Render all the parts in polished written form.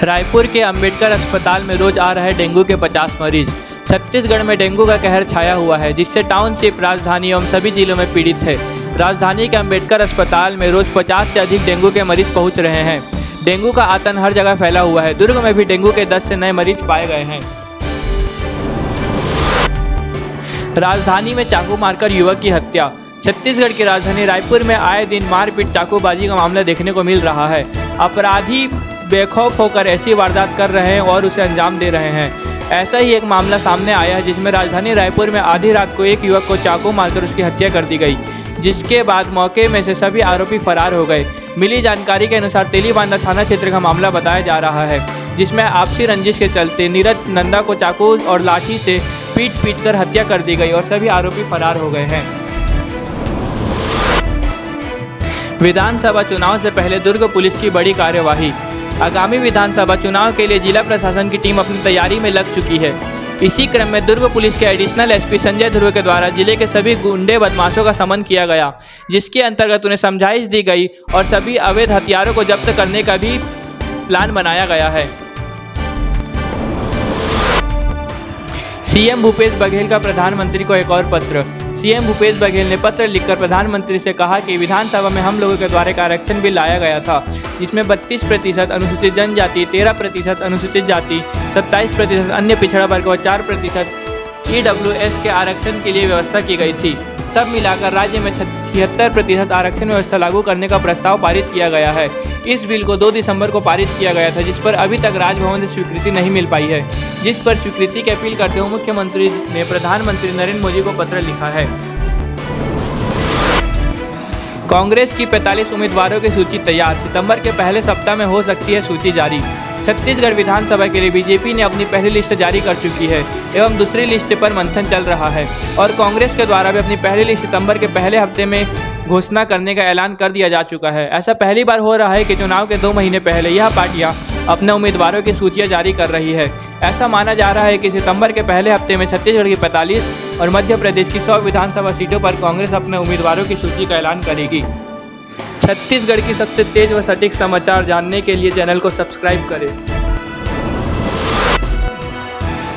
रायपुर के अंबेडकर अस्पताल में रोज आ रहे डेंगू के 50 मरीज। छत्तीसगढ़ में डेंगू का कहर छाया हुआ है, जिससे टाउनशिप, राजधानी एवं सभी जिलों में पीड़ित है। राजधानी के अंबेडकर अस्पताल में रोज 50 से अधिक डेंगू के मरीज पहुंच रहे हैं। डेंगू का आतंक हर जगह फैला हुआ है। दुर्ग में भी डेंगू के 10 से नए मरीज पाए गए हैं। राजधानी में चाकू मारकर युवक की हत्या। छत्तीसगढ़ की राजधानी रायपुर में आए दिन मारपीट, चाकूबाजी का मामला देखने को मिल रहा है। अपराधी बेखौफ होकर ऐसी वारदात कर रहे हैं और उसे अंजाम दे रहे हैं। ऐसा ही एक मामला सामने आया है, जिसमें राजधानी रायपुर में आधी रात को एक युवक को चाकू मारकर उसकी हत्या कर दी गई, जिसके बाद मौके में से सभी आरोपी फरार हो गए। मिली जानकारी के अनुसार तेलीबांधा थाना क्षेत्र का मामला बताया जा रहा है, जिसमें आपसी रंजिश के चलते नीरज नंदा को चाकू और लाठी से पीट कर हत्या कर दी गई और सभी आरोपी फरार हो गए हैं। विधानसभा चुनाव से पहले दुर्ग पुलिस की बड़ी कार्यवाही। आगामी विधानसभा चुनाव के लिए जिला प्रशासन की टीम अपनी तैयारी में लग चुकी है। इसी क्रम में दुर्ग पुलिस के एडिशनल एसपी संजय ध्रुव के द्वारा जिले के सभी गुंडे बदमाशों का समन किया गया, जिसके अंतर्गत उन्हें समझाइश दी गई और सभी अवैध हथियारों को जब्त करने का भी प्लान बनाया गया है। सीएम भूपेश बघेल का प्रधानमंत्री को एक और पत्र। सीएम भूपेश बघेल ने पत्र लिखकर प्रधानमंत्री से कहा कि विधानसभा में हम लोगों के द्वारा एक आरक्षण बिल लाया गया था, जिसमें 32% अनुसूचित जनजाति, 13% अनुसूचित जाति, 27% अन्य पिछड़ा वर्ग और 4% EWS के आरक्षण के लिए व्यवस्था की गई थी। सब मिलाकर राज्य में 76% आरक्षण व्यवस्था लागू करने का प्रस्ताव पारित किया गया है। इस बिल को 2 दिसंबर को पारित किया गया था, जिस पर अभी तक राजभवन से स्वीकृति नहीं मिल पाई है, जिस पर स्वीकृति की अपील करते हुए मुख्यमंत्री ने प्रधानमंत्री नरेंद्र मोदी को पत्र लिखा है। कांग्रेस की 45 उम्मीदवारों की सूची तैयार। सितंबर के पहले सप्ताह में हो सकती है सूची जारी। छत्तीसगढ़ विधानसभा के लिए बीजेपी ने अपनी पहली लिस्ट जारी कर चुकी है एवं दूसरी लिस्ट पर मंथन चल रहा है और कांग्रेस के द्वारा भी अपनी पहली लिस्ट सितंबर के पहले हफ्ते में घोषणा करने का ऐलान कर दिया जा चुका है। ऐसा पहली बार हो रहा है कि चुनाव के 2 महीने पहले यह पार्टियां अपने उम्मीदवारों की सूचियां जारी कर रही है। ऐसा माना जा रहा है कि सितंबर के पहले हफ्ते में छत्तीसगढ़ की 45 और मध्य प्रदेश की 100 विधानसभा सीटों पर कांग्रेस अपने उम्मीदवारों की सूची का ऐलान करेगी। छत्तीसगढ़ की सबसे तेज व सटीक समाचार जानने के लिए चैनल को सब्सक्राइब करें।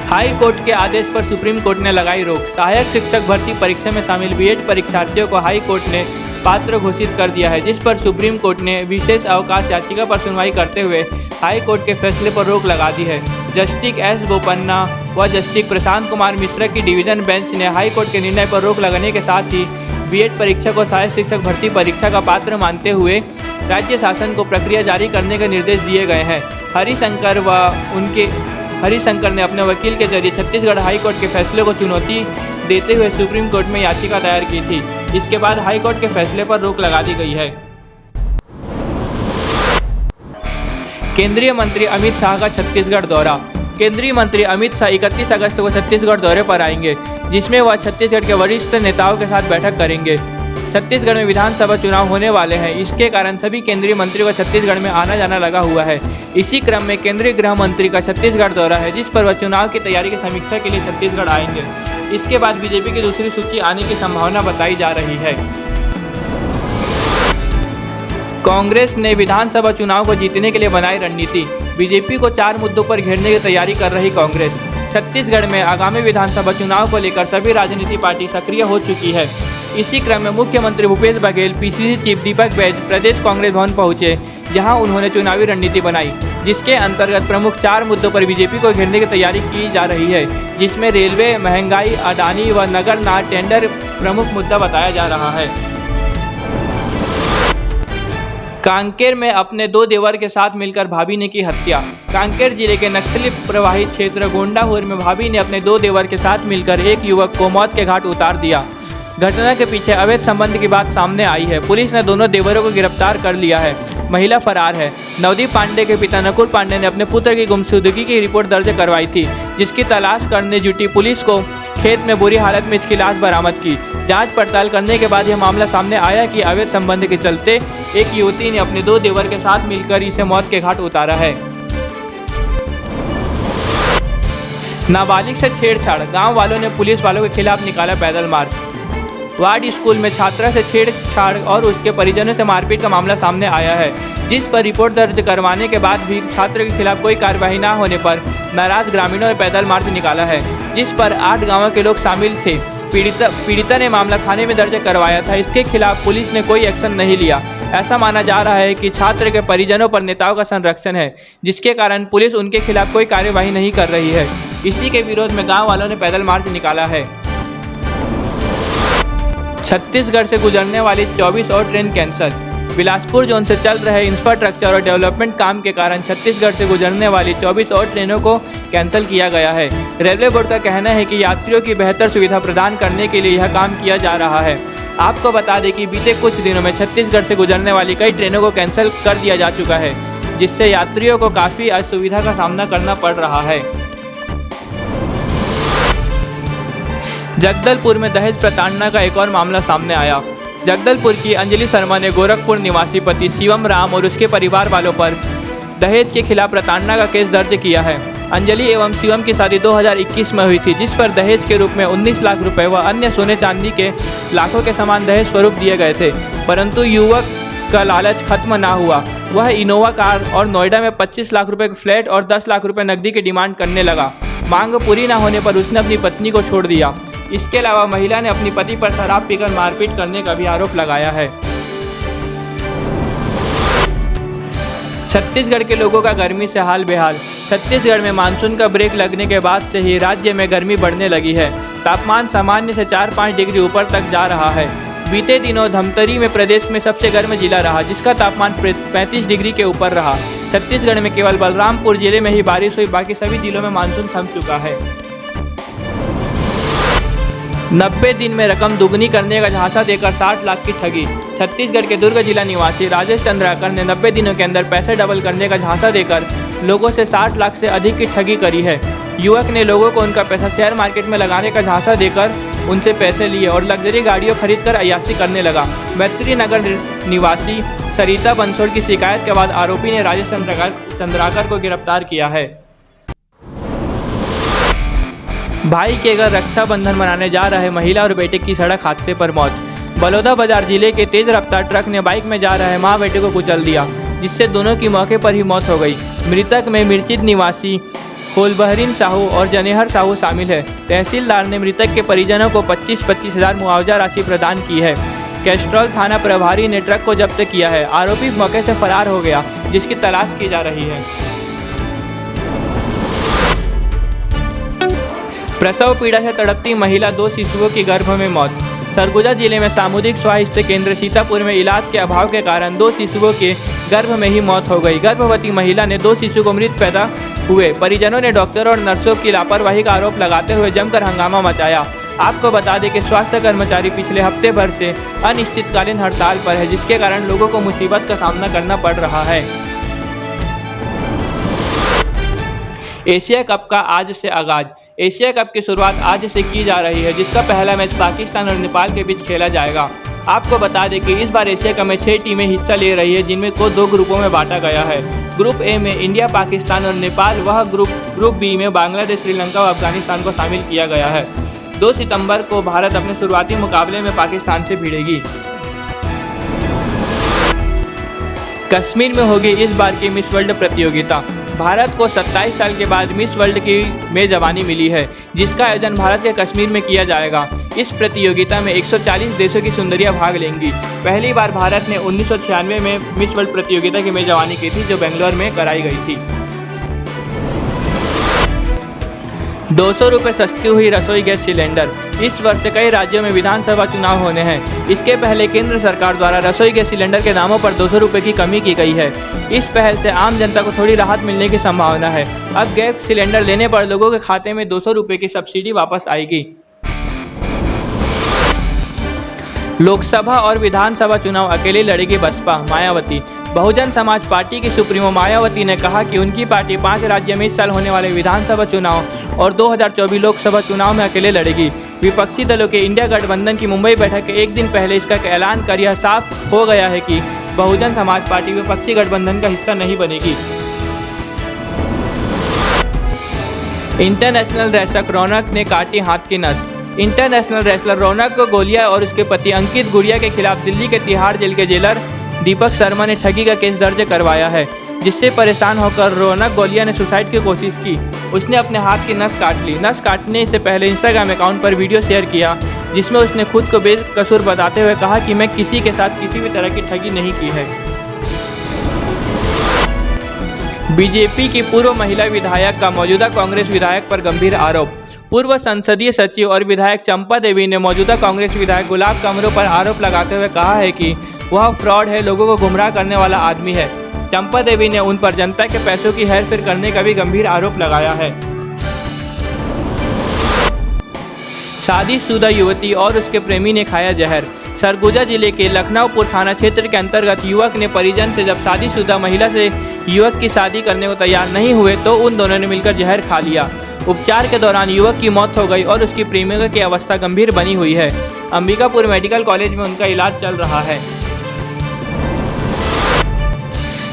हाई कोर्ट के आदेश पर सुप्रीम कोर्ट ने लगाई रोक। सहायक शिक्षक भर्ती परीक्षा में शामिल बीएड परीक्षार्थियों को हाई कोर्ट ने पात्र घोषित कर दिया है, जिस पर सुप्रीम कोर्ट ने विशेष अवकाश याचिका पर सुनवाई करते हुए हाई कोर्ट के फैसले पर रोक लगा दी है। जस्टिस एस बोपन्ना व जस्टिस प्रशांत कुमार मिश्रा की डिवीजन बेंच ने हाई कोर्ट के निर्णय पर रोक लगाने के साथ ही बीएड परीक्षा को सहायक शिक्षक भर्ती परीक्षा का पात्र मानते हुए राज्य शासन को प्रक्रिया जारी करने के निर्देश दिए गए हैं। हरिशंकर ने अपने वकील के जरिए छत्तीसगढ़ हाई कोर्ट के फैसले को चुनौती देते हुए सुप्रीम कोर्ट में याचिका दायर की थी। इसके बाद हाई कोर्ट के फैसले पर रोक लगा दी गई है। केंद्रीय मंत्री अमित शाह का छत्तीसगढ़ दौरा। केंद्रीय मंत्री अमित शाह 31 अगस्त को छत्तीसगढ़ दौरे पर आएंगे, जिसमें वह छत्तीसगढ़ के वरिष्ठ नेताओं के साथ बैठक करेंगे। छत्तीसगढ़ में विधानसभा चुनाव होने वाले हैं, इसके कारण सभी केंद्रीय मंत्रियों का छत्तीसगढ़ में आना जाना लगा हुआ है। इसी क्रम में केंद्रीय गृह मंत्री का छत्तीसगढ़ दौरा है, जिस पर वह चुनाव की तैयारी की समीक्षा के लिए छत्तीसगढ़ आएंगे। इसके बाद बीजेपी की दूसरी सूची आने की संभावना बताई जा रही है। कांग्रेस ने विधानसभा चुनाव को जीतने के लिए बनाई रणनीति। बीजेपी को 4 मुद्दों पर घेरने की तैयारी कर रही कांग्रेस। छत्तीसगढ़ में आगामी विधानसभा चुनाव को लेकर सभी राजनीतिक पार्टी सक्रिय हो चुकी है। इसी क्रम में मुख्यमंत्री भूपेश बघेल, पीसीसी चीफ दीपक बैज प्रदेश कांग्रेस भवन पहुंचे, जहां उन्होंने चुनावी रणनीति बनाई, जिसके अंतर्गत प्रमुख 4 मुद्दों पर बीजेपी को घेरने की तैयारी की जा रही है, जिसमें रेलवे, महंगाई, अडानी व नगर नार टेंडर प्रमुख मुद्दा बताया जा रहा है। कांकेर में अपने 2 देवर के साथ मिलकर भाभी ने की हत्या। कांकेर जिले के नक्सली प्रभावित क्षेत्र गोंडाहुर में भाभी ने अपने 2 देवर के साथ मिलकर एक युवक को मौत के घाट उतार दिया। घटना के पीछे अवैध संबंध की बात सामने आई है। पुलिस ने दोनों देवरों को गिरफ्तार कर लिया है। महिला फरार है। नवदीप पांडे के पिता नकुल पांडे ने अपने पुत्र की गुमशुदगी की रिपोर्ट दर्ज करवाई थी, जिसकी तलाश करने जुटी पुलिस को खेत में बुरी हालत में इसकी लाश बरामद की। जांच पड़ताल करने के बाद यह मामला सामने आया कि अवैध संबंध के चलते एक युवती ने अपने 2 देवर के साथ मिलकर इसे मौत के घाट उतारा है। नाबालिग से छेड़छाड़, गांव वालों ने पुलिस वालों के खिलाफ निकाला पैदल मार्च। वार्ड स्कूल में छात्रा से छेड़छाड़ और उसके परिजनों से मारपीट का मामला सामने आया है, जिस पर रिपोर्ट दर्ज करवाने के बाद भी छात्र के खिलाफ कोई कार्रवाई न होने पर नाराज ग्रामीणों ने पैदल मार्च निकाला है, जिस पर 8 गांवों के लोग शामिल थे। पीड़िता ने मामला थाने में दर्ज करवाया था। इसके खिलाफ पुलिस ने कोई एक्शन नहीं लिया। ऐसा माना जा रहा है कि छात्र के परिजनों पर नेताओं का संरक्षण है, जिसके कारण पुलिस उनके खिलाफ कोई कार्यवाही नहीं कर रही है। इसी के विरोध में गांव वालों ने पैदल मार्च निकाला है। छत्तीसगढ़ से गुजरने वाली 24 और ट्रेन कैंसल। बिलासपुर जोन से चल रहे इंफ्रास्ट्रक्चर और डेवलपमेंट काम के कारण छत्तीसगढ़ से गुजरने वाली 24 और ट्रेनों को कैंसिल किया गया है। रेलवे बोर्ड का कहना है कि यात्रियों की बेहतर सुविधा प्रदान करने के लिए यह काम किया जा रहा है। आपको बता दें कि बीते कुछ दिनों में छत्तीसगढ़ से गुजरने वाली कई ट्रेनों को कैंसिल कर दिया जा चुका है, जिससे यात्रियों को काफ़ी असुविधा का सामना करना पड़ रहा है। जगदलपुर में दहेज प्रताड़ना का एक और मामला सामने आया। जगदलपुर की अंजलि शर्मा ने गोरखपुर निवासी पति शिवम राम और उसके परिवार वालों पर दहेज के खिलाफ प्रताड़ना का केस दर्ज किया है। अंजलि एवं शिवम की शादी 2021 में हुई थी, जिस पर दहेज के रूप में 19 लाख रुपए व अन्य सोने चांदी के लाखों के समान दहेज स्वरूप दिए गए थे, परंतु युवक का लालच खत्म ना हुआ। वह इनोवा कार और नोएडा में 25 लाख रुपए का फ्लैट और 10 लाख रुपए नकदी की डिमांड करने लगा। मांग पूरी न होने पर उसने अपनी पत्नी को छोड़ दिया। इसके अलावा महिला ने अपनी पति पर शराब पीकर मारपीट करने का भी आरोप लगाया है। छत्तीसगढ़ के लोगों का गर्मी से हाल बेहाल। छत्तीसगढ़ में मानसून का ब्रेक लगने के बाद से ही राज्य में गर्मी बढ़ने लगी है। तापमान सामान्य से 4-5 डिग्री ऊपर तक जा रहा है। बीते दिनों धमतरी में प्रदेश में सबसे गर्म जिला रहा, जिसका तापमान 35 डिग्री के ऊपर रहा। छत्तीसगढ़ में केवल बलरामपुर जिले में ही बारिश हुई, बाकी सभी जिलों में मानसून थम चुका है। 90 दिन में रकम दुगनी करने का झांसा देकर 60 लाख की ठगी। छत्तीसगढ़ के दुर्ग जिला निवासी राजेश चंद्राकर ने 90 दिनों के अंदर पैसे डबल करने का झांसा देकर लोगों से 60 लाख से अधिक की ठगी करी है। युवक ने लोगों को उनका पैसा शेयर मार्केट में लगाने का झांसा देकर उनसे पैसे लिए और लग्जरी गाड़ियों खरीदकर अय्याशी करने लगा। मैत्री नगर निवासी सरिता बंसोड़ की शिकायत के बाद आरोपी ने राजेश चंद्राकर को गिरफ्तार किया है। भाई के घर रक्षाबंधन मनाने जा रहे महिला और बेटे की सड़क हादसे पर मौत। बलौदाबाजार जिले के तेज रफ्तार ट्रक ने बाइक में जा रहे मां बेटे को कुचल दिया, जिससे दोनों की मौके पर ही मौत हो गई। मृतक में मिर्चिद निवासी होलबहरीन साहू और जनेहर साहू शामिल है। तहसीलदार ने मृतक के परिजनों को 25-25 हज़ार मुआवजा राशि प्रदान की है। कैस्ट्रॉल थाना प्रभारी ने ट्रक को जब्त किया है। आरोपी मौके से फरार हो गया, जिसकी तलाश की जा रही है। प्रसव पीड़ा से तड़पती महिला, 2 शिशुओं की गर्भ में मौत। सरगुजा जिले में सामुदायिक स्वास्थ्य केंद्र सीतापुर में इलाज के अभाव के कारण 2 शिशुओं के गर्भ में ही मौत हो गई। गर्भवती महिला ने 2 शिशु को मृत पैदा हुए। परिजनों ने डॉक्टर और नर्सों की लापरवाही का आरोप लगाते हुए जमकर हंगामा मचाया। आपको बता दें कि स्वास्थ्य कर्मचारी पिछले हफ्ते भर से अनिश्चितकालीन हड़ताल पर है, जिसके कारण लोगों को मुसीबत का सामना करना पड़ रहा है। एशिया कप का आज से आगाज। एशिया कप की शुरुआत आज से की जा रही है, जिसका पहला मैच पाकिस्तान और नेपाल के बीच खेला जाएगा। आपको बता दें कि इस बार एशिया कप में 6 टीमें हिस्सा ले रही है, जिनमें को 2 ग्रुपों में बांटा गया है। ग्रुप ए में इंडिया, पाकिस्तान और नेपाल, वह ग्रुप बी में बांग्लादेश, श्रीलंका और अफगानिस्तान को शामिल किया गया है। 2 सितंबर को भारत अपने शुरुआती मुकाबले में पाकिस्तान से भिड़ेगी। कश्मीर में होगी इस बार की मिस वर्ल्ड प्रतियोगिता। भारत को 27 साल के बाद मिस वर्ल्ड की मेजबानी मिली है, जिसका आयोजन भारत के कश्मीर में किया जाएगा। इस प्रतियोगिता में 140 देशों की सुंदरियां भाग लेंगी। पहली बार भारत ने 1996 में मिस वर्ल्ड प्रतियोगिता की मेजबानी की थी, जो बेंगलोर में कराई गई थी। 200 रुपये सस्ती हुई रसोई गैस सिलेंडर। इस वर्ष से कई राज्यों में विधानसभा चुनाव होने हैं। इसके पहले केंद्र सरकार द्वारा रसोई गैस सिलेंडर के दामों पर 200 रुपये की कमी की गई है। इस पहल से आम जनता को थोड़ी राहत मिलने की संभावना है। अब गैस सिलेंडर लेने पर लोगों के खाते में 200 रुपये की सब्सिडी वापस आएगी। लोकसभा और विधानसभा चुनाव अकेले लड़ेगी बसपा, मायावती। बहुजन समाज पार्टी की सुप्रीमो मायावती ने कहा कि उनकी पार्टी 5 राज्य में इस साल होने वाले विधानसभा चुनाव और 2024 लोकसभा चुनाव में अकेले लड़ेगी। विपक्षी दलों के इंडिया गठबंधन की मुंबई बैठक के एक दिन पहले इसका ऐलान कर यह साफ हो गया है कि बहुजन समाज पार्टी विपक्षी गठबंधन का हिस्सा नहीं बनेगी। इंटरनेशनल रेसलर रौनक ने काटी हाथ की नस। इंटरनेशनल रेसलर रौनक गोलिया और उसके पति अंकित गुड़िया के खिलाफ दिल्ली के तिहाड़ जेल के जेलर दीपक शर्मा ने ठगी का केस दर्ज करवाया है, जिससे परेशान होकर रौनक गोलिया ने सुसाइड की कोशिश की। उसने अपने हाथ की नस काट ली। नस काटने से पहले इंस्टाग्राम अकाउंट पर वीडियो शेयर किया, जिसमें उसने खुद को बेकसूर बताते हुए कहा कि मैं किसी के साथ किसी भी तरह की ठगी नहीं की है। बीजेपी की पूर्व महिला विधायक का मौजूदा कांग्रेस विधायक पर गंभीर आरोप। पूर्व संसदीय सचिव और विधायक चंपा देवी ने मौजूदा कांग्रेस विधायक गुलाब कमरो पर आरोप लगाते हुए कहा है कि वह फ्रॉड है, लोगों को गुमराह करने वाला आदमी है। चंपा देवी ने उन पर जनता के पैसों की हेरफेर करने का भी गंभीर आरोप लगाया है। शादीशुदा युवती और उसके प्रेमी ने खाया जहर। सरगुजा जिले के लखनऊपुर थाना क्षेत्र के अंतर्गत युवक ने परिजन से जब शादीशुदा महिला से युवक की शादी करने को तैयार नहीं हुए तो उन दोनों ने मिलकर जहर खा लिया। उपचार के दौरान युवक की मौत हो गई और उसकी प्रेमिका की अवस्था गंभीर बनी हुई है। अंबिकापुर मेडिकल कॉलेज में उनका इलाज चल रहा है।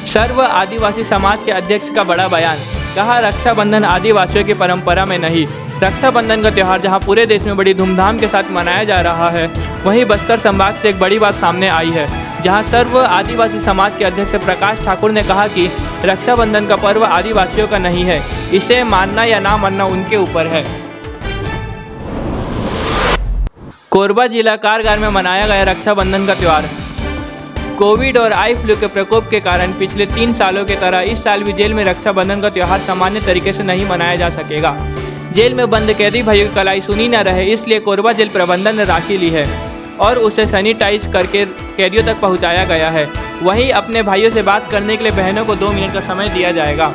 सर्व आदिवासी समाज के अध्यक्ष का बड़ा बयान। कहा, रक्षाबंधन आदिवासियों की परंपरा में नहीं। रक्षाबंधन का त्यौहार जहां पूरे देश में बड़ी धूमधाम के साथ मनाया जा रहा है, वहीं बस्तर संभाग से एक बड़ी बात सामने आई है, जहां सर्व आदिवासी समाज के अध्यक्ष प्रकाश ठाकुर ने कहा कि रक्षाबंधन का पर्व आदिवासियों का नहीं है, इसे मानना या ना मानना उनके ऊपर है। कोरबा जिला कारागार में मनाया गया रक्षाबंधन का त्यौहार। कोविड और आई फ्लू के प्रकोप के कारण पिछले 3 सालों की तरह इस साल भी जेल में रक्षाबंधन का त्यौहार सामान्य तरीके से नहीं मनाया जा सकेगा। जेल में बंद कैदी भाइयों की कलाई सुनी न रहे, इसलिए कोरबा जेल प्रबंधन ने राखी ली है और उसे सैनिटाइज करके कैदियों तक पहुंचाया गया है। वहीं अपने भाइयों से बात करने के लिए बहनों को 2 मिनट का समय दिया जाएगा।